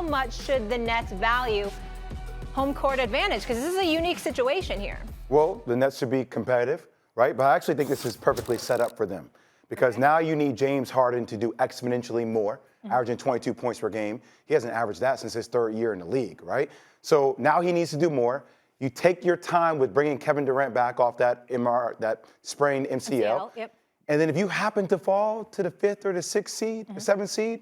much should the Nets value home court advantage? Because this is a unique situation here. Well, the Nets should be competitive, right? But I actually think this is perfectly set up for them because now you need James Harden to do exponentially more, averaging 22 points per game. He hasn't averaged that since his third year in the league, right? So now he needs to do more. You take your time with bringing Kevin Durant back off that sprained MCL. Yep. And then if you happen to fall to the 5th or the 6th seed, the 7th seed,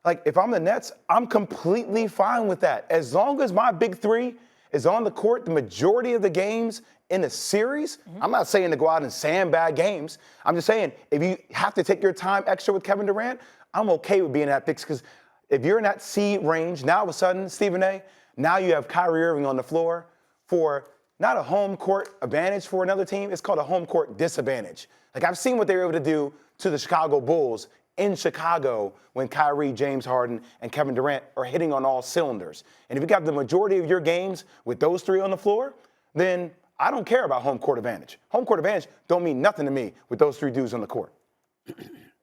like if I'm the Nets, I'm completely fine with that. As long as my big three is on the court the majority of the games in the series, I'm not saying to go out and sandbag games. I'm just saying if you have to take your time extra with Kevin Durant, I'm okay with being at that fix because if you're in that seed range, now all of a sudden, Stephen A., now you have Kyrie Irving on the floor for not a home court advantage for another team, it's called a home court disadvantage. Like I've seen what they were able to do to the Chicago Bulls in Chicago when Kyrie, James Harden, and Kevin Durant are hitting on all cylinders. And if you got the majority of your games with those three on the floor, then I don't care about home court advantage. Home court advantage don't mean nothing to me with those three dudes on the court.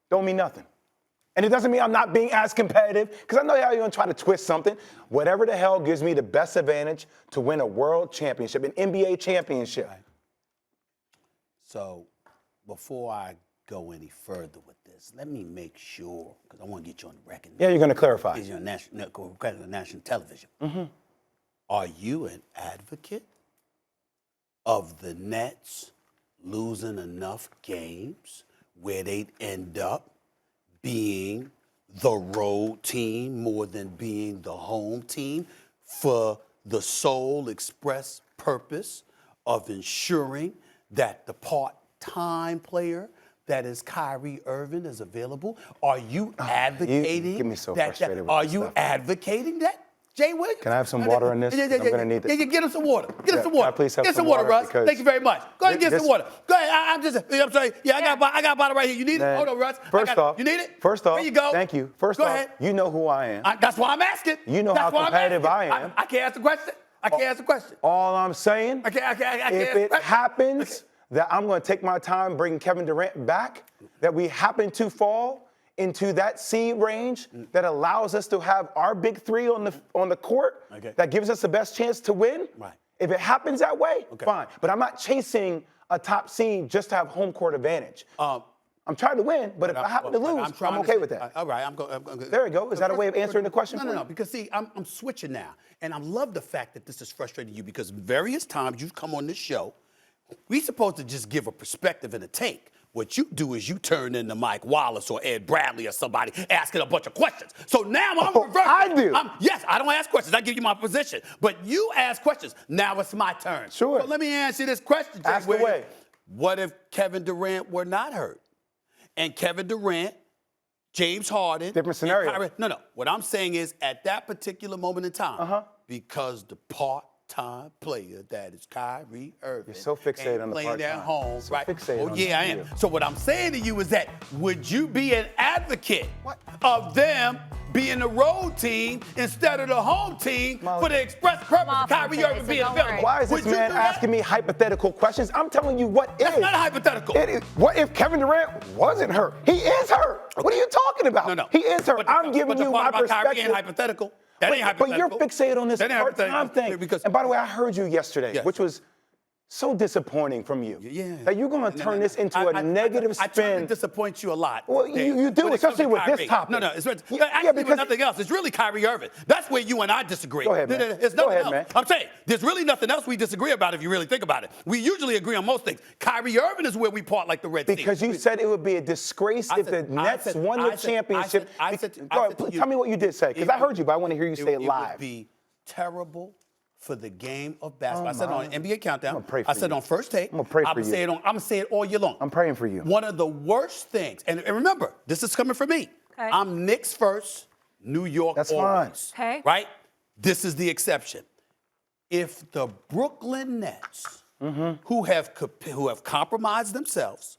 Don't mean nothing. And it doesn't mean I'm not being as competitive, because I know how you're going to try to twist something. Whatever the hell gives me the best advantage to win a world championship, an NBA championship. Right. So before I go any further with this, let me make sure, because I want to get you on the record. Yeah, you're going to clarify. Because you're on national television. Are you an advocate of the Nets losing enough games where they'd end up being the road team more than being the home team for the sole express purpose of ensuring that the part-time player that is Kyrie Irving is available? Are you advocating you get me so frustrated with Are this you stuff. advocating that? JWill? Can I have some water in this? I'm going to need this. Yeah, get him some water. Get him some can I water. please have Get some some water, water, Russ. because Thank you very much. Go ahead and get this- some water. Go ahead. I'm sorry. Yeah, I got a bottle right here. You need it? Man, Hold on, Russ. First off, you need it? First off, there you go. Thank you. First Go off, ahead. you know who I am. That's why I'm asking. You know That's how why I'm competitive asking. I am. I can't ask the question. I can't ask the question. All I'm saying, I can't if it happens that I'm going to take my time bringing Kevin Durant back, that we happen to fall into that seed range that allows us to have our big three on the court, that gives us the best chance to win. Right. If it happens that way, fine. But I'm not chasing a top seed just to have home court advantage. I'm trying to win, but if I happen to lose, I'm okay with that. All right, I'm going. There we go. Is that a way of answering the question? No, because see, I'm switching now. And I love the fact that this is frustrating you because various times you've come on this show, we're supposed to just give a perspective and a take. What you do is you turn into Mike Wallace or Ed Bradley or somebody asking a bunch of questions. So now I'm reversing. I do. Yes, I don't ask questions. I give you my position. But you ask questions. Now it's my turn. Sure. So let me answer this question, Jay. Ask away. What if Kevin Durant were not hurt? And Kevin Durant, James Harden. Different scenario. Kyrie, no. What I'm saying is at that particular moment in time, because the part-time player that is Kyrie Irving. You're so fixated on the playing part-time. at home, So right? fixated Oh, on yeah, I the am. field. So what I'm saying to you is that would you be an advocate of them being the road team instead of the home team for the express purpose of Kyrie Irving being available? Why is this man asking me hypothetical questions? I'm telling you what is. That's not a hypothetical. It is. What if Kevin Durant wasn't hurt? He is hurt. What are you talking about? No. He is hurt. I'm giving you my Kyrie perspective. ain't hypothetical. That ain't hypothetical. But you're fixated on this That ain't part-time hypothetical. thing. And by the way, I heard you yesterday, Yes. which was so disappointing from you. Yeah. That you're going to turn this into a negative spin. I try to disappoint you a lot. Well, you do, when it comes especially to with Kyrie. this topic. No, it's actually because with nothing else. It's really Kyrie Irving. That's where you and I disagree. Go ahead, man. There's Go nothing ahead, else. man. I'm saying there's really nothing else we disagree about if you really think about it. We usually agree on most things. Kyrie Irving is where we part like the Red Sea. Because you said it would be a disgrace if the Nets won the championship. Tell me what you did say, because I heard you, but I want to hear you say it live. It would be terrible for the game of basketball. I said it on NBA Countdown. I'm gonna pray for I said it you. on First Take. I'm gonna pray for you. I'm gonna say it all year long. I'm praying for you. One of the worst things, and remember, this is coming from me. Okay. I'm Knicks first, New York That's always. fine. Okay. Right? This is the exception. If the Brooklyn Nets, who have compromised themselves,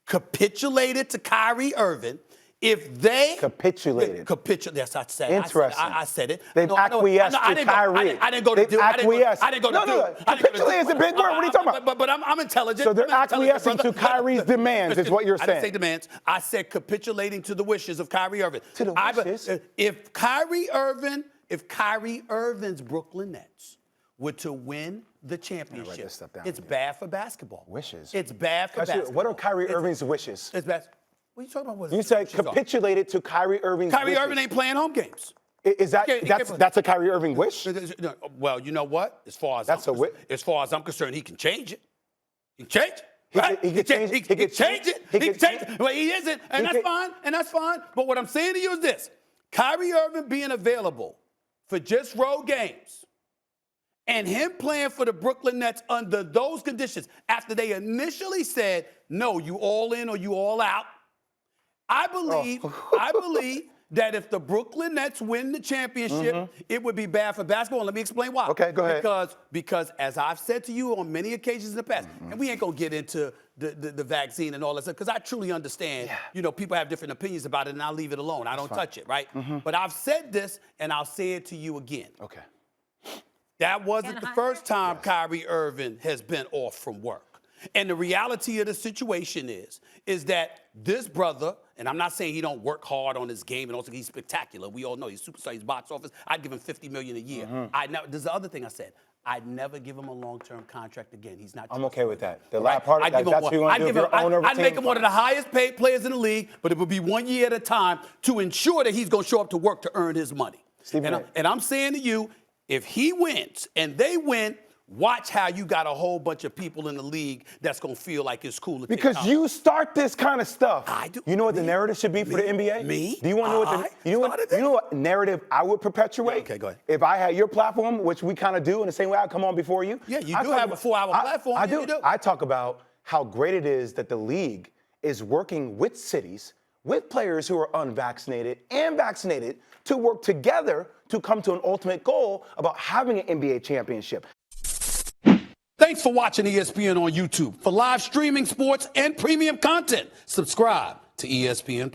capitulated to Kyrie Irving, if they Capitulated. Yes, I said. Interesting. I said it. They've acquiesced to Kyrie. I didn't go to They've do. I didn't go to do. No. Capitulate is a big word. What are you talking about? But I'm intelligent. So they're I'm intelligent, acquiescing to brother. Kyrie's demands, is what you're I didn't say saying. demands. I said capitulating to the wishes of Kyrie Irving. To the wishes? If Kyrie Irving if Kyrie Irving's Brooklyn Nets were to win the write championship, this stuff down, it's yeah. bad for basketball. Wishes. It's bad for basketball. What are Kyrie Irving's wishes? It's bad. What are you talking about? You said capitulated to Kyrie Irving's Kyrie wishes. Irving ain't playing home games. Is that that's a Kyrie Irving wish? No, well, you know what? As far as That's as far as I'm concerned, he can change it. He can change it. He Right? can change it. He can change it. He can change it. Well, he isn't, and that's fine. And that's fine. But what I'm saying to you is this: Kyrie Irving being available for just road games, and him playing for the Brooklyn Nets under those conditions, after they initially said, "No, you all in or you all out." I believe that if the Brooklyn Nets win the championship, it would be bad for basketball. And let me explain why. Okay, go ahead. Because as I've said to you on many occasions in the past, and we ain't gonna get into the vaccine and all that stuff, because I truly understand, people have different opinions about it, and I'll leave it alone. I don't touch it, right? But I've said this, and I'll say it to you again. Okay. That wasn't the first time Kyrie Irving has been off from work. And the reality of the situation is that this brother, and I'm not saying he don't work hard on his game and also he's spectacular. We all know he's superstar, he's box office. I'd give him $50 million a year. There's the other thing I said. I'd never give him a long-term contract again. He's not. I'm okay with that. The last part, that's what you want to do. I'd make him one of the highest paid players in the league, but it would be 1 year at a time to ensure that he's going to show up to work to earn his money. And I'm saying to you, if he wins and they win, watch how you got a whole bunch of people in the league that's going to feel like it's cool to Because you start this kind of stuff. I do. You know what the narrative should be for the NBA? Me? Do you want to know what narrative I would perpetuate? Yeah, okay, go ahead. If I had your platform, which we kind of do in the same way I come on before you. Yeah, you do have a 4-hour platform. I do. You do. I talk about how great it is that the league is working with cities, with players who are unvaccinated and vaccinated to work together to come to an ultimate goal about having an NBA championship. Thanks for watching ESPN on YouTube. For live streaming sports and premium content, subscribe to ESPN+.